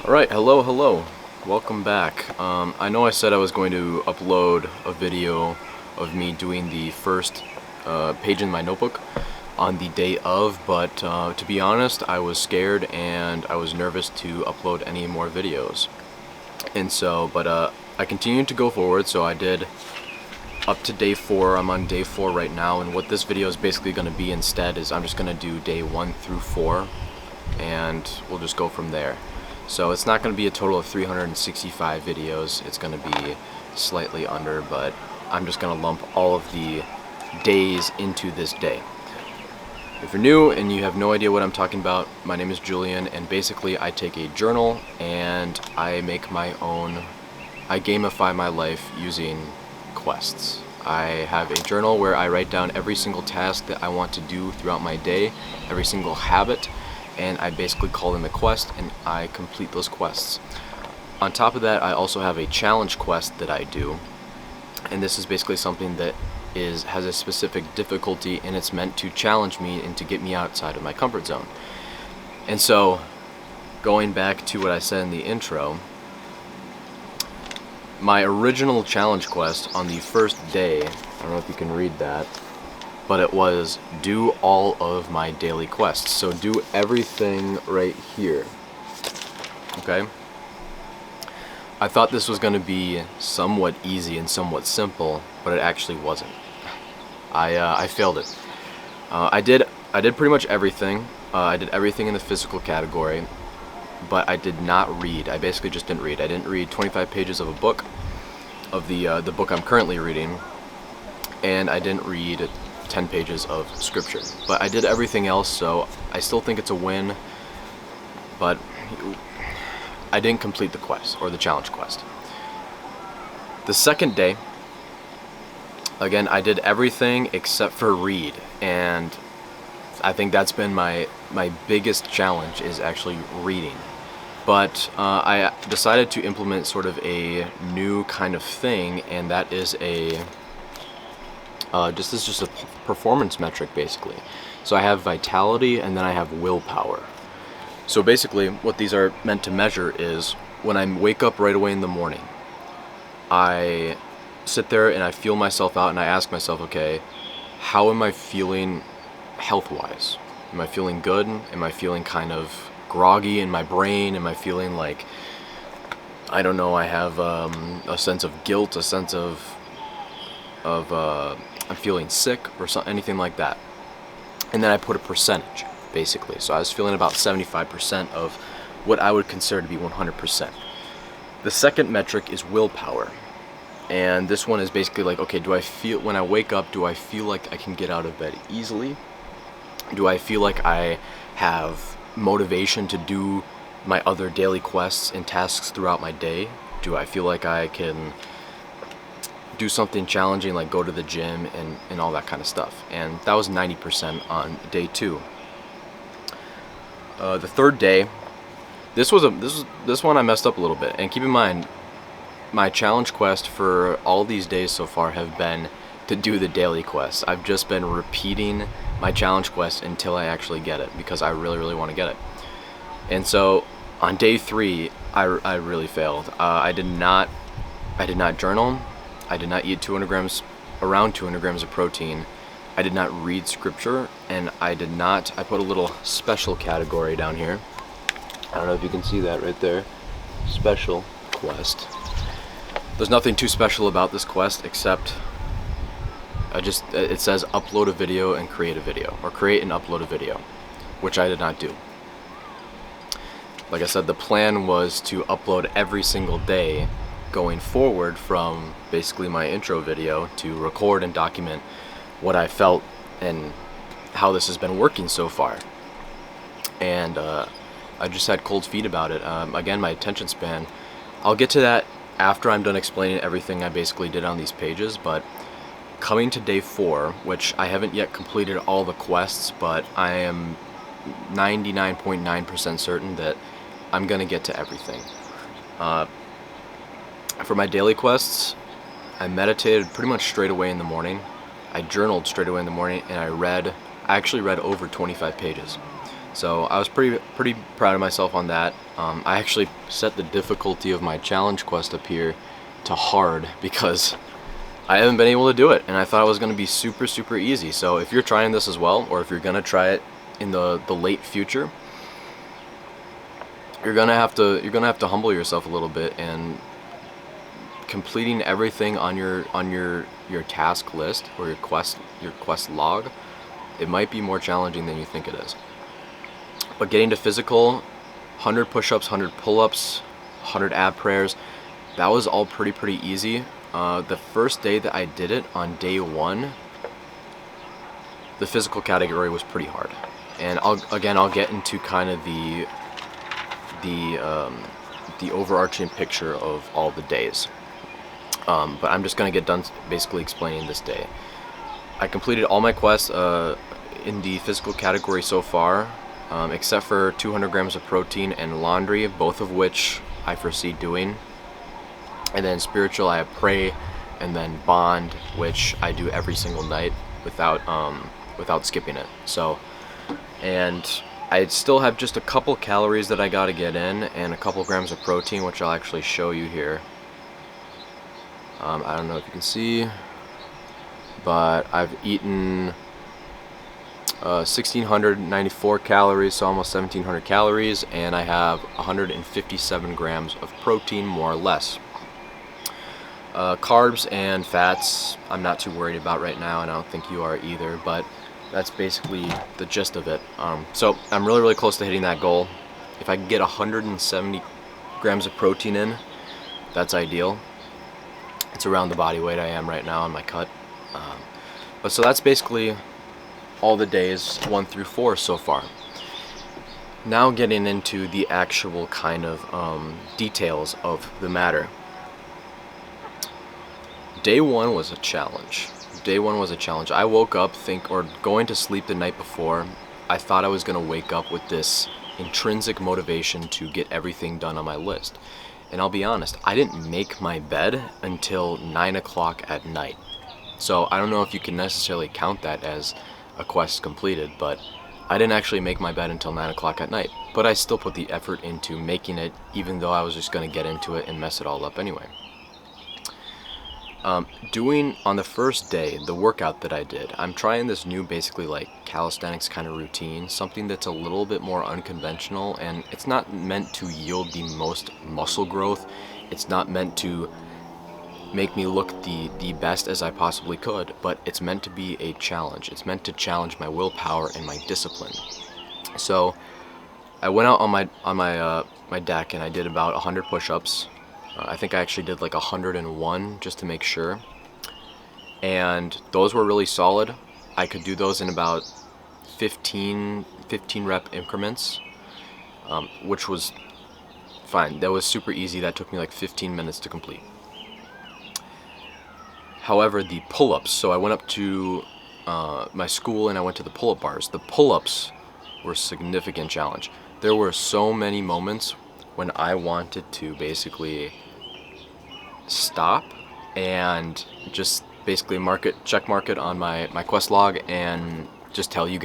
Alright, hello. Welcome back. I know I said I was going to upload a video of me doing the first page in my notebook on the day of, but to be honest, I was scared and I was nervous to upload any more videos. And so, I continued to go forward, so I did up to day 4. I'm on day 4 right now, and what this video is basically going to be instead is I'm just going to do day 1 through 4, and we'll just go from there. So it's not going to be a total of 365 videos, it's going to be slightly under, but I'm just going to lump all of the days into this day. If you're new and you have no idea what I'm talking about, my name is Julian, and basically I take a journal and I make my own, I gamify my life using quests. I have a journal where I write down every single task that I want to do throughout my day, every single habit, and I basically call them a quest and I complete those quests. On top of that, I also have a challenge quest that I do, and this is basically something that has a specific difficulty, and it's meant to challenge me and to get me outside of my comfort zone. And so, going back to what I said in the intro, my original challenge quest on the first day, I don't know if you can read that, but it was do all of my daily quests. So do everything right here. Okay? I thought this was going to be somewhat easy and somewhat simple, but it actually wasn't. I failed it. I did pretty much everything. I did everything in the physical category, but I did not read. I basically just didn't read. I didn't read 25 pages of a book, of the book I'm currently reading, and I didn't read 10 pages of scripture. But I did everything else, so I still think it's a win, but I didn't complete the quest, or the challenge quest. The second day, again, I did everything except for read, and I think that's been my biggest challenge, is actually reading. But I decided to implement sort of a new kind of thing, and that is this is just a performance metric, basically. So I have vitality and then I have willpower. So basically what these are meant to measure is when I wake up right away in the morning, I sit there and I feel myself out and I ask myself, okay, how am I feeling health-wise? Am I feeling good? Am I feeling kind of groggy in my brain? Am I feeling like, I don't know, I have a sense of guilt, a sense of I'm feeling sick or anything like that. And then I put a percentage, basically. So I was feeling about 75% of what I would consider to be 100%. The second metric is willpower. And this one is basically like, okay, when I wake up, do I feel like I can get out of bed easily? Do I feel like I have motivation to do my other daily quests and tasks throughout my day? Do I feel like I can do something challenging, like go to the gym and all that kind of stuff? And that was 90% on day 2. The third day, this one I messed up a little bit. And keep in mind, my challenge quest for all these days so far have been to do the daily quests. I've just been repeating my challenge quest until I actually get it, because I really want to get it. And so on day 3, I really failed. I did not journal. I did not eat around 200 grams of protein. I did not read scripture, and I put a little special category down here. I don't know if you can see that right there. Special quest. There's nothing too special about this quest except it says upload a video and create a video, or create and upload a video, which I did not do. Like I said, the plan was to upload every single day going forward from basically my intro video, to record and document what I felt and how this has been working so far. And I just had cold feet about it. Again, my attention span, I'll get to that after I'm done explaining everything I basically did on these pages, but coming to day 4, which I haven't yet completed all the quests, but I am 99.9% certain that I'm gonna get to everything. For my daily quests, I meditated pretty much straight away in the morning. I journaled straight away in the morning, and I actually read over 25 pages. So I was pretty proud of myself on that. I actually set the difficulty of my challenge quest up here to hard because I haven't been able to do it, and I thought it was going to be super easy. So if you're trying this as well, or if you're going to try it in the late future, you're gonna have to humble yourself a little bit, and completing everything on your task list or your quest log, it might be more challenging than you think it is. But getting to physical, 100 push-ups, 100 pull-ups, 100 ab prayers, that was all pretty easy. The first day that I did it, on day 1, the physical category was pretty hard, and I'll get into kind of the overarching picture of all the days. But I'm just gonna get done basically explaining this day. I completed all my quests in the physical category so far, except for 200 grams of protein and laundry, both of which I foresee doing. And then spiritual, I have pray, and then bond, which I do every single night without skipping it. So, and I still have just a couple calories that I gotta get in, and a couple grams of protein, which I'll actually show you here. I don't know if you can see, but I've eaten 1,694 calories, so almost 1,700 calories, and I have 157 grams of protein, more or less. Carbs and fats, I'm not too worried about right now, and I don't think you are either, but that's basically the gist of it. So I'm really close to hitting that goal. If I can get 170 grams of protein in, that's ideal. It's around the body weight I am right now on my cut. But so that's basically all the days 1 through 4 so far. Now getting into the actual kind of details of the matter. Day 1 was a challenge. Day 1 was a challenge. I woke up going to sleep the night before, I thought I was going to wake up with this intrinsic motivation to get everything done on my list. And I'll be honest, I didn't make my bed until 9 o'clock at night. So I don't know if you can necessarily count that as a quest completed, but I didn't actually make my bed until 9 o'clock at night. But I still put the effort into making it, even though I was just going to get into it and mess it all up anyway. Doing on the first day, the workout that I did, I'm trying this new basically like calisthenics kind of routine, something that's a little bit more unconventional, and it's not meant to yield the most muscle growth. It's not meant to make me look the best as I possibly could, but it's meant to be a challenge. It's meant to challenge my willpower and my discipline. So I went out on my deck and I did about 100 push-ups. I think I actually did like 101 just to make sure, and those were really solid. I could do those in about 15 rep increments, which was fine. That was super easy. That took me like 15 minutes to complete. However, the pull-ups, so I went up to my school and I went to the pull-up bars. The pull-ups were a significant challenge. There were so many moments when I wanted to basically stop and just basically check mark it on my quest log and just tell you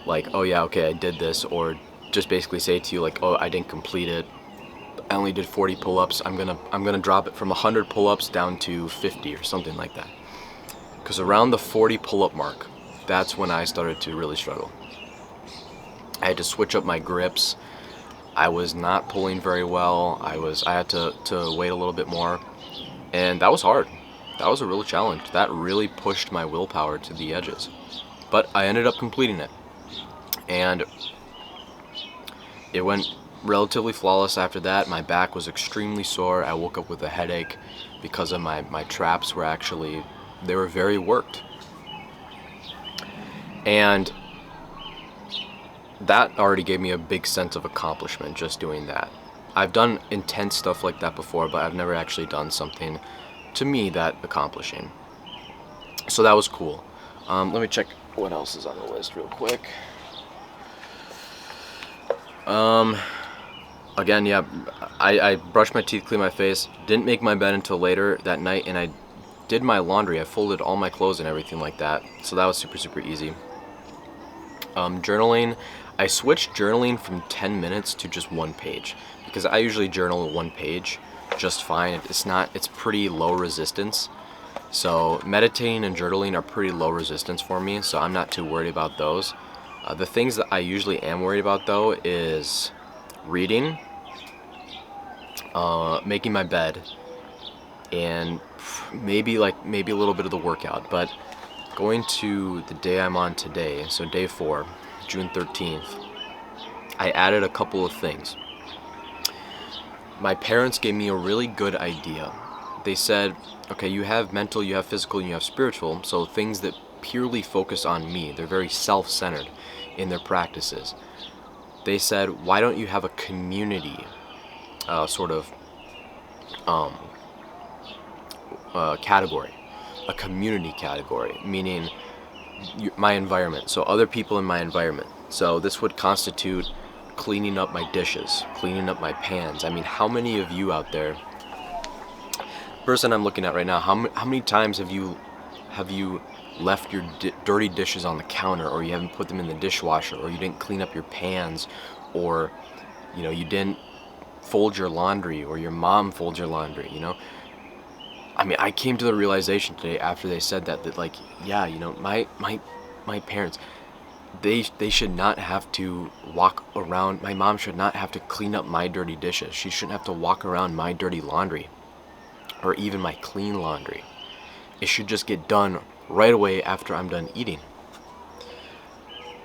like, oh yeah, okay, I did this, or just basically say to you like, oh, I didn't complete it. I only did 40 pull-ups. I'm gonna drop it from 100 pull-ups down to 50 or something like that. Because around the 40 pull-up mark, that's when I started to really struggle. I had to switch up my grips. I was not pulling very well. I had to wait a little bit more, and that was hard. That was a real challenge. That really pushed my willpower to the edges. But I ended up completing it, and it went relatively flawless after that. My back was extremely sore. I woke up with a headache because of my traps they were very worked. And that already gave me a big sense of accomplishment just doing that. I've done intense stuff like that before, but I've never actually done something to me that accomplishing. So that was cool. Let me check what else is on the list real quick. Again, yeah, I brushed my teeth, cleaned my face, didn't make my bed until later that night, and I did my laundry. I folded all my clothes and everything like that, so that was super easy. Journaling, I switched journaling from 10 minutes to just 1 page, because I usually journal 1 page just fine. It's pretty low resistance. So meditating and journaling are pretty low resistance for me, so I'm not too worried about those. The things that I usually am worried about though is reading, making my bed, and maybe a little bit of the workout. But going to the day I'm on today, so day 4, June 13th, I added a couple of things. My parents gave me a really good idea. They said, okay, you have mental, you have physical, and you have spiritual, so things that purely focus on me. They're very self-centered in their practices. They said, why don't you have a community category, a community category, meaning my environment, so other people in my environment. So this would constitute cleaning up my dishes, cleaning up my pans. I mean, how many of you out there, person I'm looking at right now, how many times have you left your dirty dishes on the counter, or you haven't put them in the dishwasher, or you didn't clean up your pans, or you didn't fold your laundry, or your mom folds your laundry, I mean, I came to the realization today after they said that like, yeah, my parents, they should not have to walk around, my mom should not have to clean up my dirty dishes. She shouldn't have to walk around my dirty laundry, or even my clean laundry. It should just get done right away after I'm done eating.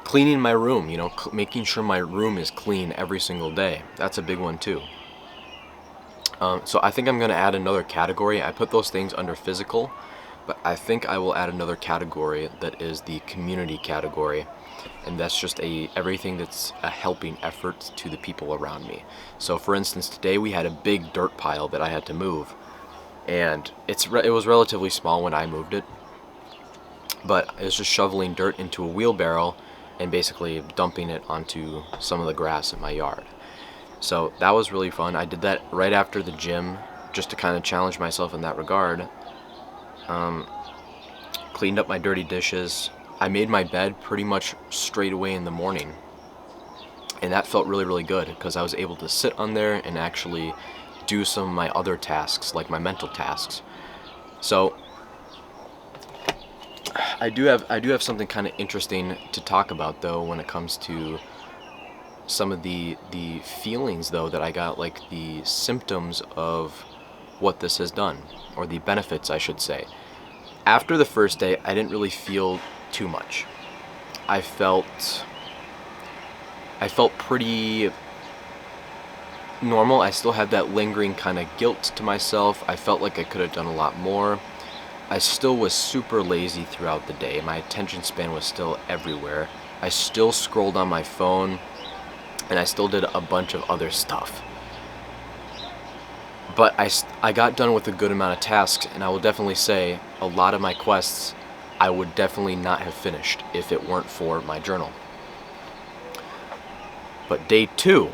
Cleaning my room, making sure my room is clean every single day. That's a big one too. So I think I'm going to add another category. I put those things under physical, but I think I will add another category that is the community category, and that's just everything that's a helping effort to the people around me. So for instance, today we had a big dirt pile that I had to move, and it was relatively small when I moved it, but it was just shoveling dirt into a wheelbarrow and basically dumping it onto some of the grass in my yard. So that was really fun. I did that right after the gym, just to kind of challenge myself in that regard. Cleaned up my dirty dishes. I made my bed pretty much straight away in the morning, and that felt really, really good, because I was able to sit on there and actually do some of my other tasks, like my mental tasks. So I do have something kind of interesting to talk about though, when it comes to some of the feelings though that I got, like the symptoms of what this has done, or the benefits I should say. After the first day, I didn't really feel too much. I felt pretty normal. I still had that lingering kind of guilt to myself. I felt like I could have done a lot more. I still was super lazy throughout the day. My attention span was still everywhere. I still scrolled on my phone, and I still did a bunch of other stuff. But I got done with a good amount of tasks, and I will definitely say a lot of my quests I would definitely not have finished if it weren't for my journal. But day two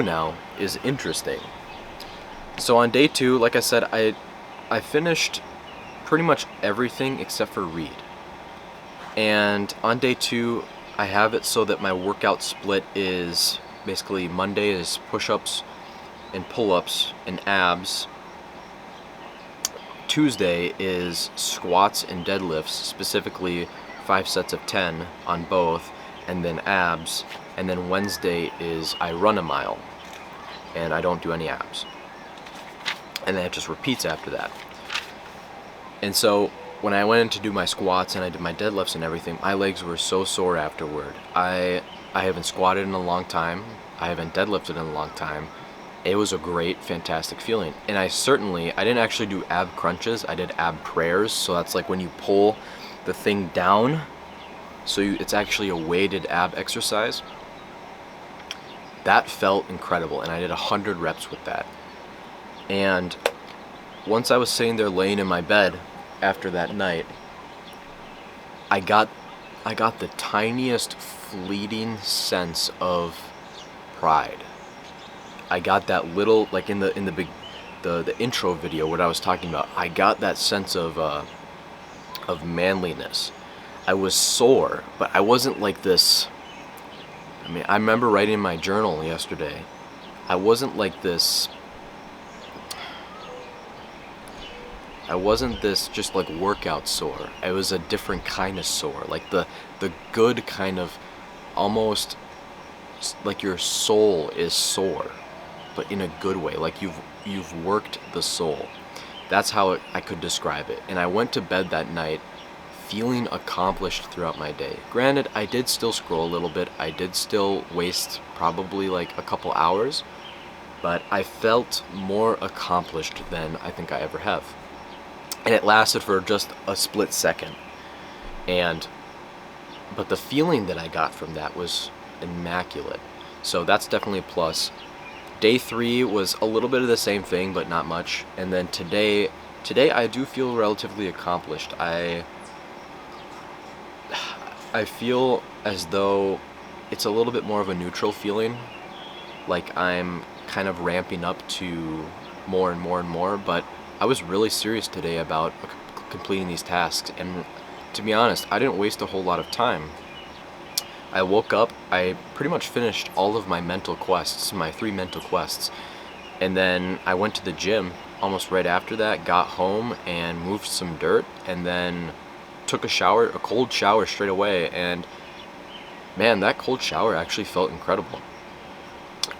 now is interesting. So on day 2, like I said, I finished pretty much everything except for read. And on day 2, I have it so that my workout split is basically Monday is push-ups and pull-ups and abs. Tuesday is squats and deadlifts, specifically 5 sets of 10 on both, and then abs. And then Wednesday is I run a mile, and I don't do any abs. And then it just repeats after that. And so when I went in to do my squats and I did my deadlifts and everything, my legs were so sore afterward. I haven't squatted in a long time. I haven't deadlifted in a long time. It was a great, fantastic feeling. And I didn't actually do ab crunches. I did ab prayers. So that's like when you pull the thing down. So it's actually a weighted ab exercise. That felt incredible. And I did 100 reps with that. And once I was sitting there laying in my bed after that night, I got the tiniest fleeting sense of pride. I got that little, like in the intro video, what I was talking about. I got that sense of manliness. I was sore, but I wasn't like this. I mean, I remember writing in my journal yesterday. I wasn't like this. I wasn't this just like workout sore. I was a different kind of sore, like the good kind of, almost like your soul is sore, but in a good way. Like you've worked the soul. That's how I could describe it. And I went to bed that night feeling accomplished throughout my day. Granted, I did still scroll a little bit. I did still waste probably like a couple hours, but I felt more accomplished than I think I ever have. And it lasted for just a split second. But the feeling that I got from that was immaculate. So that's definitely a plus. Day 3 was a little bit of the same thing, but not much. And then today I do feel relatively accomplished. I feel as though it's a little bit more of a neutral feeling, like I'm kind of ramping up to more and more and more, but I was really serious today about completing these tasks, and to be honest, I didn't waste a whole lot of time. I woke up, I pretty much finished all of my mental quests, my 3 mental quests, and then I went to the gym almost right after that, got home and moved some dirt, and then took a cold shower straight away, and man, that cold shower actually felt incredible.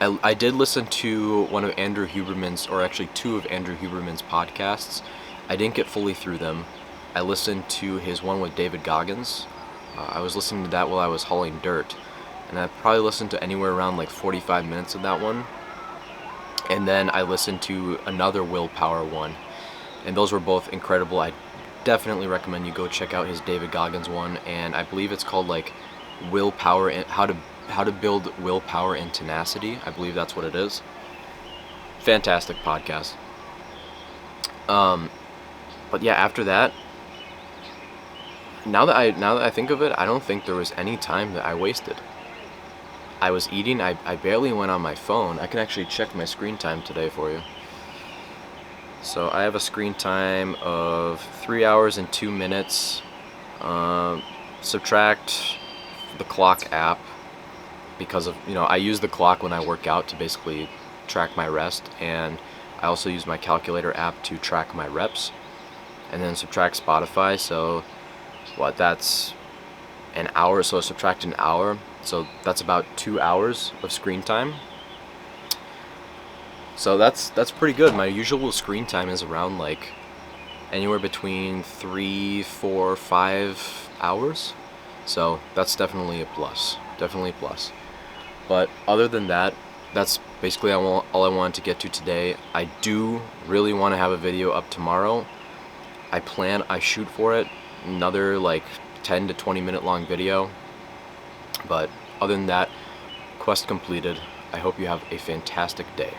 I did listen to one of Andrew Huberman's, or actually 2 of Andrew Huberman's podcasts. I didn't get fully through them. I listened to his one with David Goggins. I was listening to that while I was hauling dirt, and I probably listened to anywhere around like 45 minutes of that one. And then I listened to another willpower one, and those were both incredible. I definitely recommend you go check out his David Goggins one, and I believe it's called like willpower and how to build willpower and tenacity. I believe that's what it is. Fantastic podcast. But yeah, after that, now that I think of it, I don't think there was any time that I wasted. I was eating, I barely went on my phone. I can actually check my screen time today for you. So I have a screen time of 3 hours and 2 minutes. Subtract the clock app, because of, I use the clock when I work out to basically track my rest, and I also use my calculator app to track my reps, and then subtract Spotify. So that's an hour, so subtract an hour, so that's about 2 hours of screen time. So that's pretty good. My usual screen time is around like anywhere between 3, 4, 5 hours. So that's definitely a plus. Definitely a plus. But other than that, that's basically all I wanted to get to today. I do really want to have a video up tomorrow. I shoot for it, another like 10 to 20 minute long video. But other than that, quest completed. I hope you have a fantastic day.